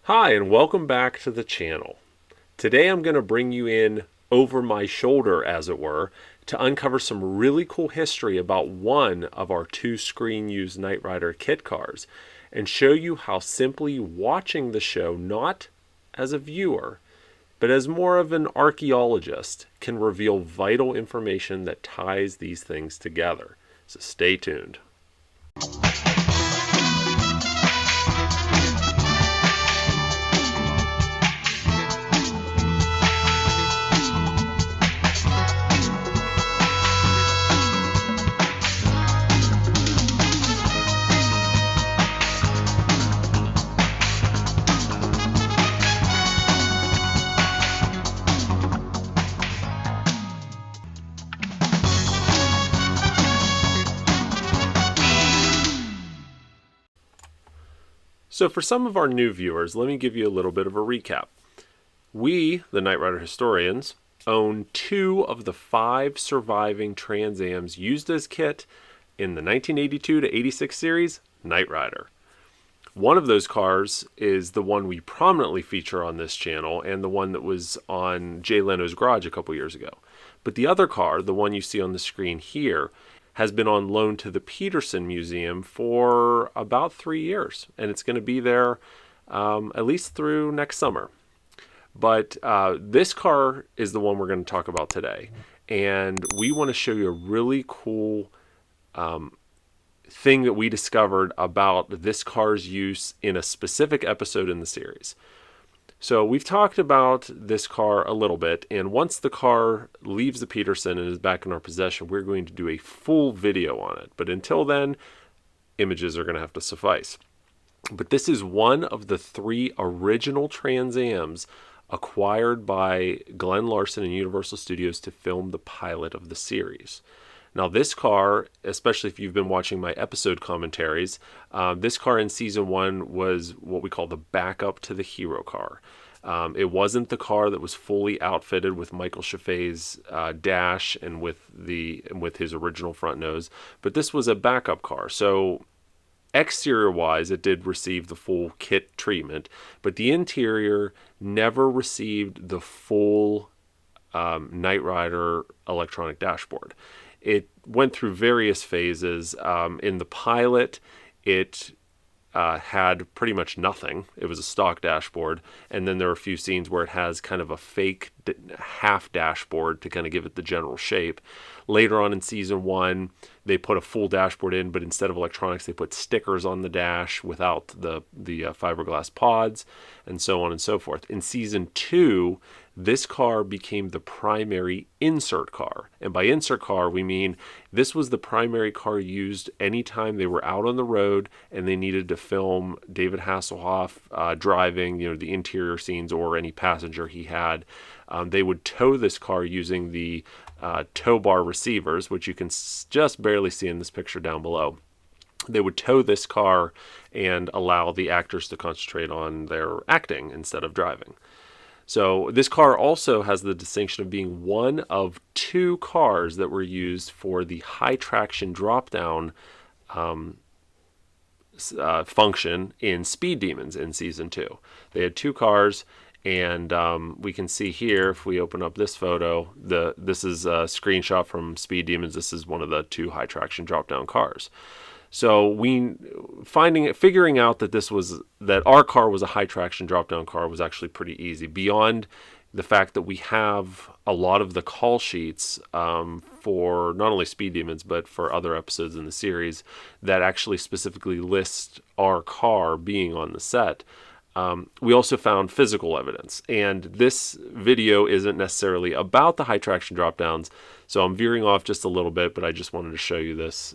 Hi, and welcome back to the channel. Today I'm going to bring you in over my shoulder, as it were, to uncover some really cool history about one of our two screen-used Knight Rider kit cars and show you how simply watching the show, not as a viewer, but as more of an archaeologist, can reveal vital information that ties these things together. So stay tuned. So for some of our new viewers, let me give you a little bit of a recap. We, the Knight Rider historians, own 2 of the 5 surviving Trans Ams used as kit in the 1982 to 86 series Knight Rider. One of those cars is the one we prominently feature on this channel and the one that was on Jay Leno's garage a couple years ago. But the other car, the one you see on the screen here, has been on loan to the Peterson Museum for about 3 years, and it's going to be there at least through next summer. But this car is the one we're going to talk about today, and we want to show you a really cool thing that we discovered about this car's use in a specific episode in the series. So we've talked about this car a little bit, and once the car leaves the Peterson and is back in our possession, we're going to do a full video on it. But until then, images are going to have to suffice. But this is one of the 3 original Trans Ams acquired by Glenn Larson and Universal Studios to film the pilot of the series. Now this car, especially if you've been watching my episode commentaries, this car in season 1 was what we call the backup to the hero car. It wasn't the car that was fully outfitted with Michael Chaffee's dash and with his original front nose, but this was a backup car. So exterior wise, it did receive the full kit treatment, but the interior never received the full Knight Rider electronic dashboard. It went through various phases. In the pilot, it had pretty much nothing. It was a stock dashboard. And then there are a few scenes where it has kind of a fake half dashboard to kind of give it the general shape. Later on in season 1, they put a full dashboard in, but instead of electronics, they put stickers on the dash without the fiberglass pods, and so on and so forth. In season 2, this car became the primary insert car. And by insert car, we mean this was the primary car used anytime they were out on the road and they needed to film David Hasselhoff driving, the interior scenes or any passenger he had. They would tow this car using the tow bar receivers, which you can just barely see in this picture down below. They would tow this car and allow the actors to concentrate on their acting instead of driving. So this car also has the distinction of being one of 2 cars that were used for the high traction drop down function in Speed Demons in season 2. They had 2 cars. And we can see here, if we open up this photo, this is a screenshot from Speed Demons. This is one of the 2 high traction drop down cars. So figuring out that our car was a high traction drop down car was actually pretty easy. Beyond the fact that we have a lot of the call sheets for not only Speed Demons but for other episodes in the series that actually specifically list our car being on the set. We also found physical evidence, and this video isn't necessarily about the high traction drop downs, so I'm veering off just a little bit, but I just wanted to show you this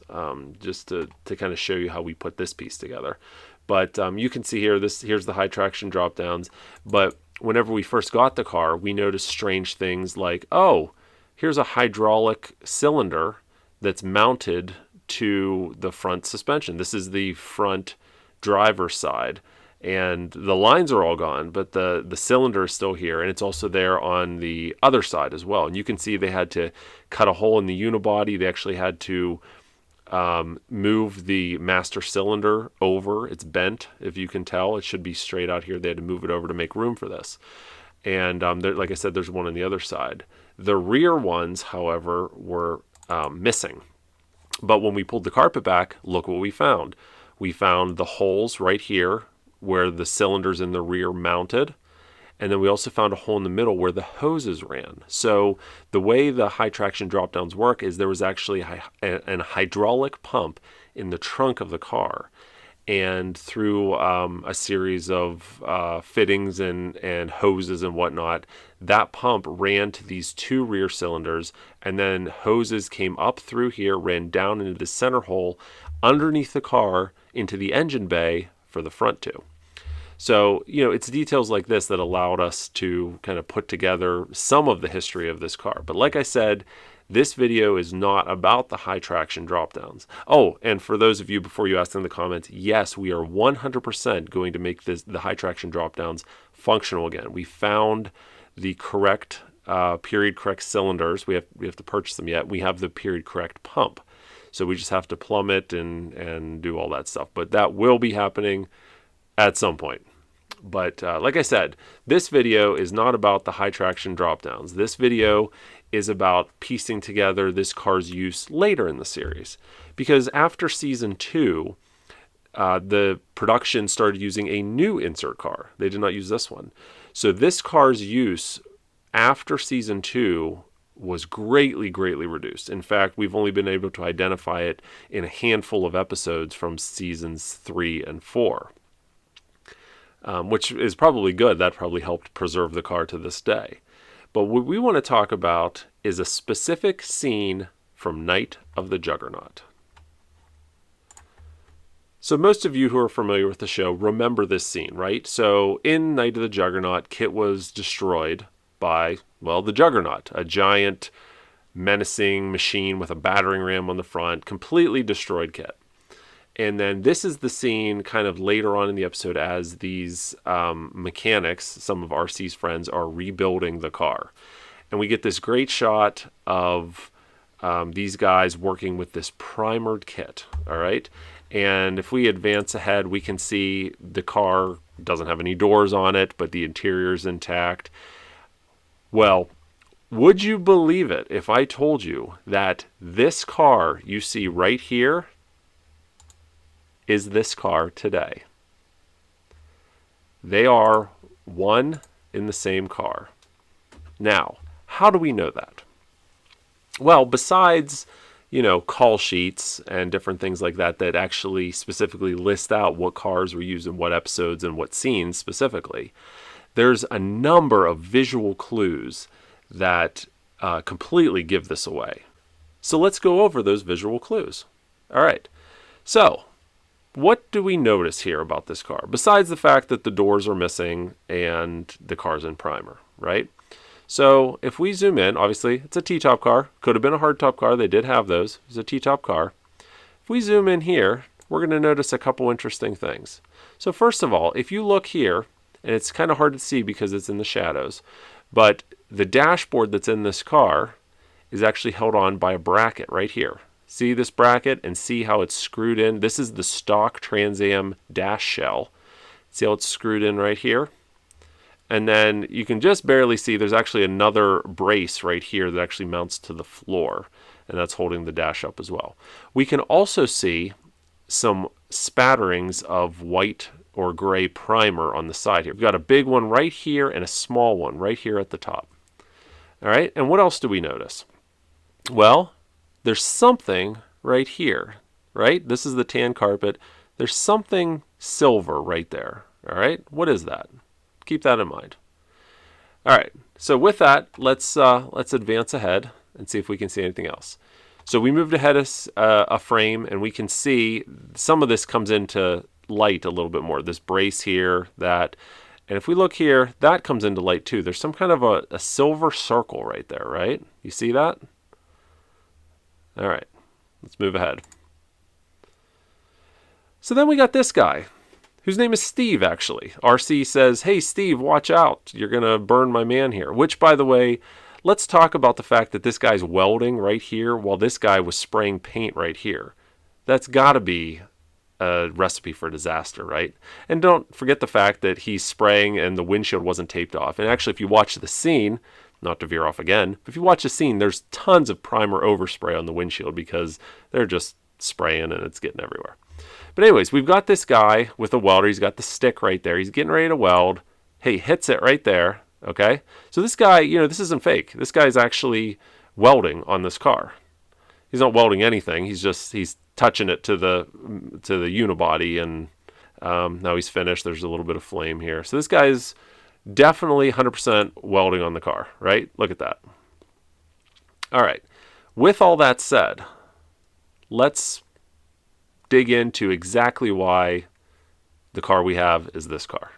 just to kind of show you how we put this piece together. But you can see here, here's the high traction drop downs, but whenever we first got the car, we noticed strange things like, oh, here's a hydraulic cylinder that's mounted to the front suspension. This is the front driver's side. And the lines are all gone, but the cylinder is still here, and it's also there on the other side as well. And you can see they had to cut a hole in the unibody. They actually had to move the master cylinder over. It's bent, if you can tell. It should be straight out here. They had to move it over to make room for this. And like I said, there's one on the other side. The rear ones, however, were missing. But when we pulled the carpet back, look what we found. We found the holes right here where the cylinders in the rear mounted. And then we also found a hole in the middle where the hoses ran. So the way the high traction drop downs work is there was actually an hydraulic pump in the trunk of the car. And through a series of fittings and hoses and whatnot, that pump ran to these two rear cylinders, and then hoses came up through here, ran down into the center hole underneath the car into the engine bay for the front two. So, it's details like this that allowed us to kind of put together some of the history of this car. But like I said, this video is not about the high traction drop downs. Oh, and for those of you, before you asked in the comments, yes, we are 100% going to make the high traction drop downs functional again. We found the correct period correct cylinders. We have to purchase them yet. We have the period correct pump. So we just have to plumb it and do all that stuff. But that will be happening at some point. But like I said, this video is not about the high traction drop downs. This video is about piecing together this car's use later in the series. Because after season 2, the production started using a new insert car. They did not use this one. So this car's use after season 2 was greatly, greatly reduced. In fact, we've only been able to identify it in a handful of episodes from seasons 3 and 4. Which is probably good. That probably helped preserve the car to this day. But what we want to talk about is a specific scene from Night of the Juggernaut. So most of you who are familiar with the show remember this scene, right? So in Night of the Juggernaut, KITT was destroyed by, the Juggernaut, a giant menacing machine with a battering ram on the front, completely destroyed KITT. And then this is the scene kind of later on in the episode as these mechanics, some of RC's friends, are rebuilding the car. And we get this great shot of these guys working with this primered KITT, all right? And if we advance ahead, we can see the car doesn't have any doors on it, but the interior is intact. Well, would you believe it if I told you that this car you see right here is this car today? They are one in the same car. Now, how do we know that? Well, besides, call sheets and different things like that that actually specifically list out what cars were used in what episodes and what scenes specifically, there's a number of visual clues that completely give this away. So let's go over those visual clues. All right. So, what do we notice here about this car? Besides the fact that the doors are missing and the car's in primer, right? So if we zoom in, obviously it's a T-top car. Could have been a hardtop car. They did have those. It's a T-top car. If we zoom in here, we're going to notice a couple interesting things. So first of all, if you look here, and it's kind of hard to see because it's in the shadows, but the dashboard that's in this car is actually held on by a bracket right here. See this bracket and see how it's screwed in? This is the stock Trans Am dash shell. See how it's screwed in right here? And then you can just barely see there's actually another brace right here that actually mounts to the floor, and that's holding the dash up as well. We can also see some spatterings of white or gray primer on the side here. We've got a big one right here and a small one right here at the top. All right, and what else do we notice? Well, there's something right here, right? This is the tan carpet. There's something silver right there, all right? What is that? Keep that in mind. All right, so with that, let's advance ahead and see if we can see anything else. So we moved ahead a frame, and we can see some of this comes into light a little bit more. This brace here, that, and if we look here, that comes into light too. There's some kind of a silver circle right there, right? You see that? All right, let's move ahead. So then we got this guy, whose name is Steve, actually. RC says, hey, Steve, watch out. You're going to burn my man here. Which, by the way, let's talk about the fact that this guy's welding right here while this guy was spraying paint right here. That's got to be a recipe for disaster, right? And don't forget the fact that he's spraying and the windshield wasn't taped off. And actually, if you watch the scene, not to veer off again, but if you watch the scene, there's tons of primer overspray on the windshield because they're just spraying and it's getting everywhere. But anyways, we've got this guy with a welder. He's got the stick right there. He's getting ready to weld. Hey, hits it right there. Okay. So this guy, this isn't fake. This guy's actually welding on this car. He's not welding anything. He's touching it to the unibody, and now he's finished. There's a little bit of flame here. So this guy's definitely 100% welding on the car, right? Look at that. All right. With all that said, let's dig into exactly why the car we have is this car.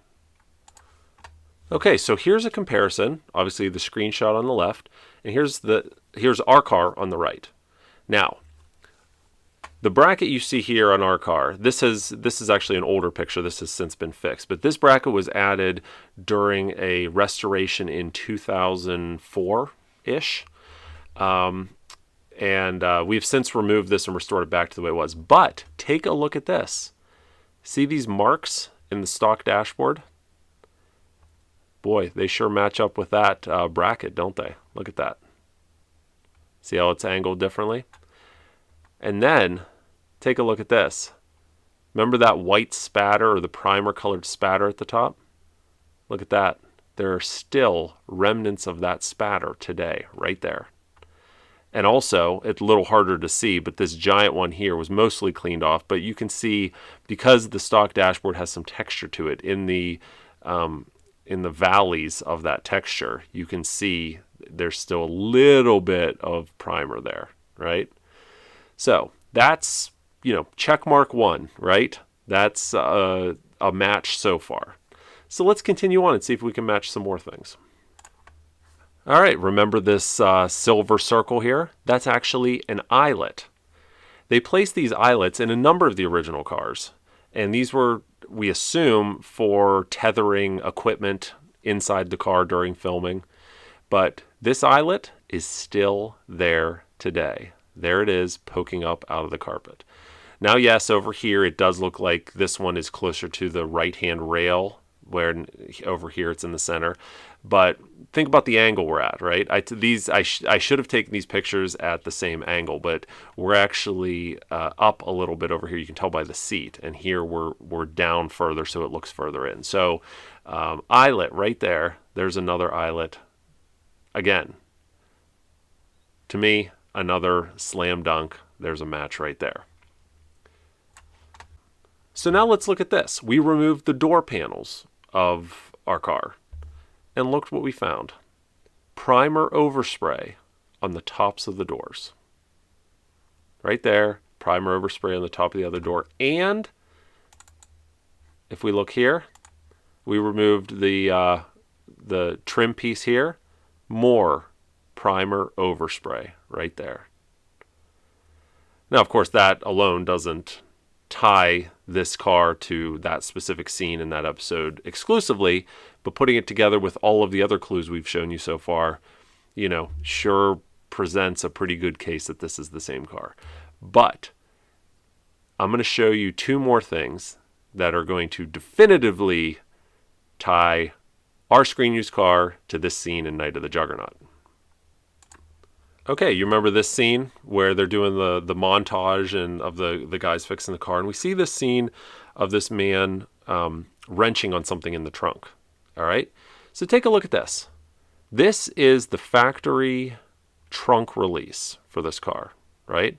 Okay, so here's a comparison. Obviously the screenshot on the left, and here's our car on the right. Now, the bracket you see here on our car, this is actually an older picture. This has since been fixed, but this bracket was added during a restoration in 2004-ish. And we've since removed this and restored it back to the way it was. But take a look at this. See these marks in the stock dashboard? Boy, they sure match up with that bracket, don't they? Look at that. See how it's angled differently? And then take a look at this. Remember that white spatter or the primer colored spatter at the top? Look at that. There are still remnants of that spatter today, right there. And also, it's a little harder to see, but this giant one here was mostly cleaned off. But you can see, because the stock dashboard has some texture to it, in the valleys of that texture, you can see there's still a little bit of primer there, right? So that's, check mark 1, right? That's a match so far. So let's continue on and see if we can match some more things. All right, remember this silver circle here? That's actually an eyelet. They placed these eyelets in a number of the original cars, and these were, we assume, for tethering equipment inside the car during filming. But this eyelet is still there today. There it is, poking up out of the carpet. Now, yes, over here it does look like this one is closer to the right-hand rail, where over here it's in the center. But think about the angle we're at, right? I should have taken these pictures at the same angle, but we're actually up a little bit over here. You can tell by the seat, and here we're down further, so it looks further in. So eyelet right there. There's another eyelet. Again, to me, another slam dunk. There's a match right there. So now let's look at this. We removed the door panels of our car. And look what we found. Primer overspray on the tops of the doors. Right there, primer overspray on the top of the other door. And if we look here, we removed the trim piece here. More primer overspray right there. Now, of course, that alone doesn't tie this car to that specific scene in that episode exclusively, but putting it together with all of the other clues we've shown you so far, sure presents a pretty good case that this is the same car. But I'm going to show you two more things that are going to definitively tie our screen use car to this scene in Night of the Juggernaut. Okay, you remember this scene where they're doing the montage and of the guys fixing the car, and we see this scene of this man wrenching on something in the trunk. All right, so take a look at this. This is the factory trunk release for this car, right?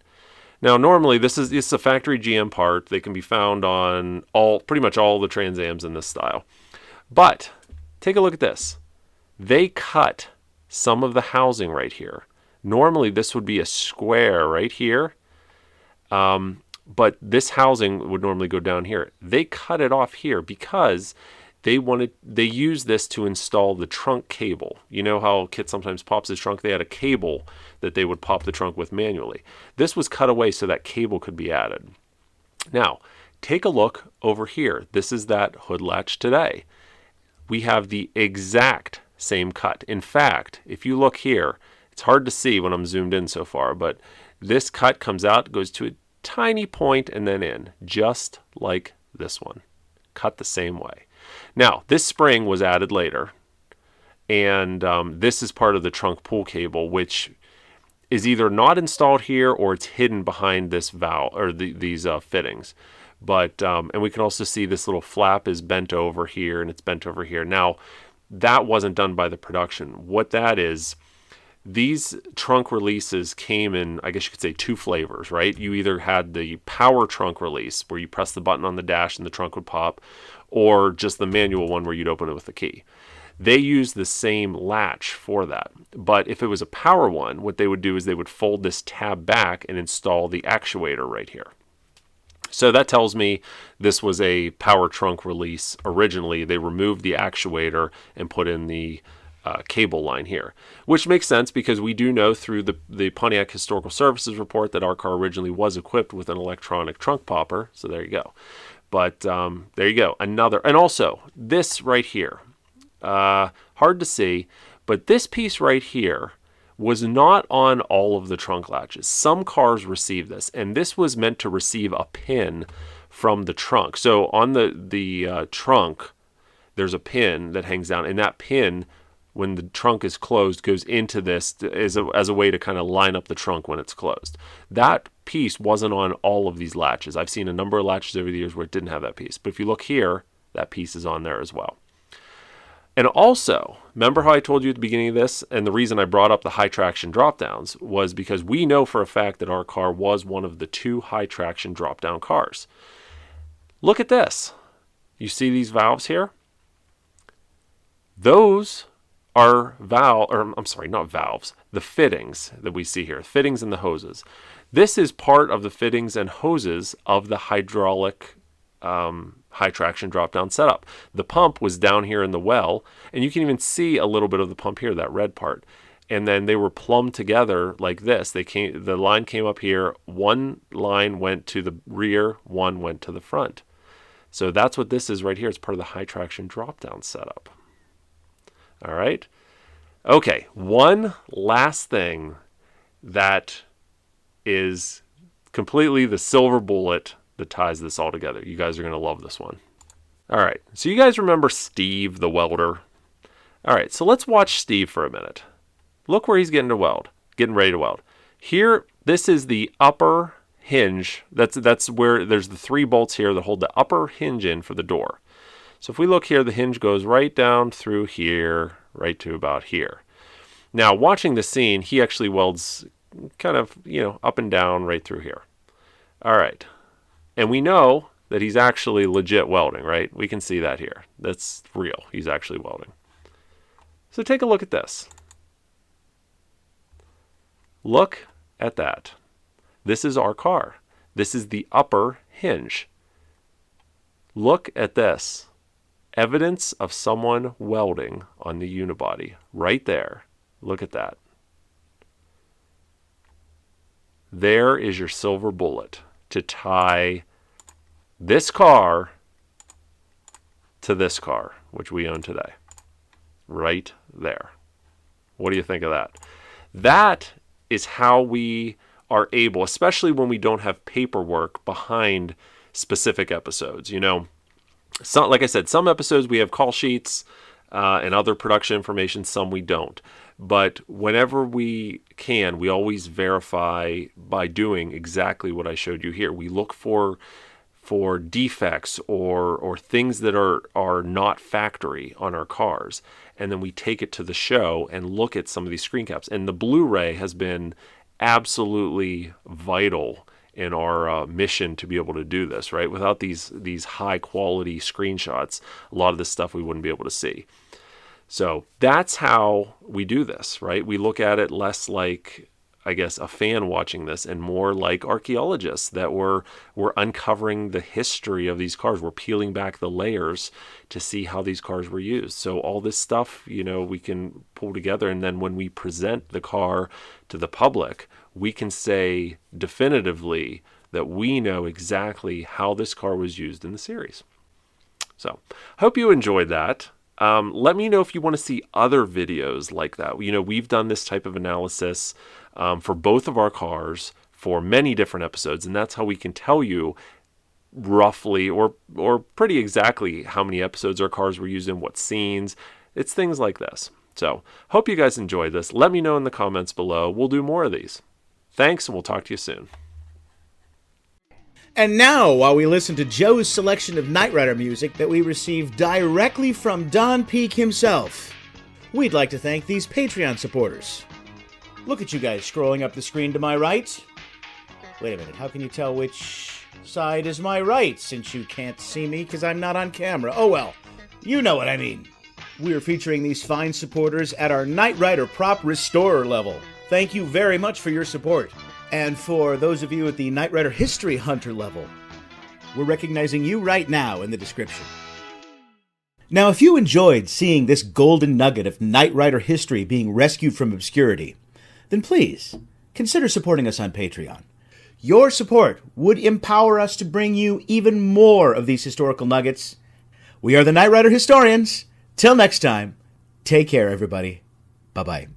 Now, normally it's a factory GM part. They can be found on pretty much all the Trans Ams in this style. But take a look at this. They cut some of the housing right here. Normally, this would be a square right here, but this housing would normally go down here. They cut it off here because they used this to install the trunk cable. You know how Kit sometimes pops his trunk? They had a cable that they would pop the trunk with manually. This was cut away so that cable could be added. Now, take a look over here. This is that hood latch today. We have the exact same cut. In fact, if you look here, it's hard to see when I'm zoomed in so far, but this cut comes out, goes to tiny point and then in, just like this one, cut the same way. Now, this spring was added later, and this is part of the trunk pull cable, which is either not installed here or it's hidden behind this valve or these fittings. But and we can also see this little flap is bent over here and it's bent over here. Now, that wasn't done by the production. What that is, these trunk releases came in, I guess you could say, two flavors, right? You either had the power trunk release where you press the button on the dash and the trunk would pop, or just the manual one where you'd open it with the key. They use the same latch for that. But if it was a power one, what they would do is they would fold this tab back and install the actuator right here. So that tells me this was a power trunk release originally. They removed the actuator and put in the cable line here, which makes sense because we do know through the Pontiac Historical Services report that our car originally was equipped with an electronic trunk popper. So there you go. But there you go. Another, and also this right here, hard to see, but this piece right here was not on all of the trunk latches. Some cars received this, and this was meant to receive a pin from the trunk. So on the trunk, there's a pin that hangs down, and that pin, when the trunk is closed, goes into this as a way to kind of line up the trunk when it's closed. That piece wasn't on all of these latches. I've seen a number of latches over the years where it didn't have that piece. But if you look here, that piece is on there as well. And also, remember how I told you at the beginning of this, and the reason I brought up the high traction drop downs was because we know for a fact that our car was one of the 2 high traction drop down cars. Look at this. You see these valves here? Those are not valves, the fittings that we see here, fittings and the hoses. This is part of the fittings and hoses of the hydraulic high traction drop down setup. The pump was down here in the well, and you can even see a little bit of the pump here, that red part. And then they were plumbed together like this. The line came up here, one line went to the rear, one went to the front. So that's what this is right here. It's part of the high traction drop down setup. All right. Okay, one last thing that is completely the silver bullet that ties this all together. You guys are going to love this one. All right, so you guys remember Steve the welder? All right, so let's watch Steve for a minute. Look where he's getting ready to weld. Here, this is the upper hinge. That's where there's the 3 bolts here that hold the upper hinge in for the door. So if we look here, the hinge goes right down through here, right to about here. Now, watching the scene, he actually welds kind of, up and down right through here. All right. And we know that he's actually legit welding, right? We can see that here. That's real. He's actually welding. So take a look at this. Look at that. This is our car. This is the upper hinge. Look at this. Evidence of someone welding on the unibody. Right there. Look at that. There is your silver bullet to tie this car to this car, which we own today. Right there. What do you think of that? That is how we are able, especially when we don't have paperwork behind specific episodes. Like I said, some episodes we have call sheets and other production information, some we don't. But whenever we can, we always verify by doing exactly what I showed you here. We look for defects or things that are not factory on our cars, and then we take it to the show and look at some of these screen caps. And the Blu-ray has been absolutely vital in our mission to be able to do this, right? Without these high quality screenshots, a lot of this stuff we wouldn't be able to see. So that's how we do this, right? We look at it less like, I guess, a fan watching this and more like archaeologists that we're uncovering the history of these cars. We're peeling back the layers to see how these cars were used. So all this stuff, we can pull together, and then when we present the car to the public, we can say definitively that we know exactly how this car was used in the series. So hope you enjoyed that. Let me know if you want to see other videos like that. We've done this type of analysis for both of our cars for many different episodes, and that's how we can tell you roughly or pretty exactly how many episodes our cars were used in, what scenes. It's things like this. So, hope you guys enjoyed this. Let me know in the comments below. We'll do more of these. Thanks, and we'll talk to you soon. And now, while we listen to Joe's selection of Knight Rider music that we received directly from Don Peak himself, we'd like to thank these Patreon supporters. Look at you guys scrolling up the screen to my right. Wait a minute, how can you tell which side is my right, since you can't see me because I'm not on camera? Oh well, you know what I mean. We're featuring these fine supporters at our Knight Rider Prop Restorer level. Thank you very much for your support. And for those of you at the Knight Rider History Hunter level, we're recognizing you right now in the description. Now, if you enjoyed seeing this golden nugget of Knight Rider history being rescued from obscurity, then please consider supporting us on Patreon. Your support would empower us to bring you even more of these historical nuggets. We are the Knight Rider Historians. Till next time, take care, everybody. Bye-bye.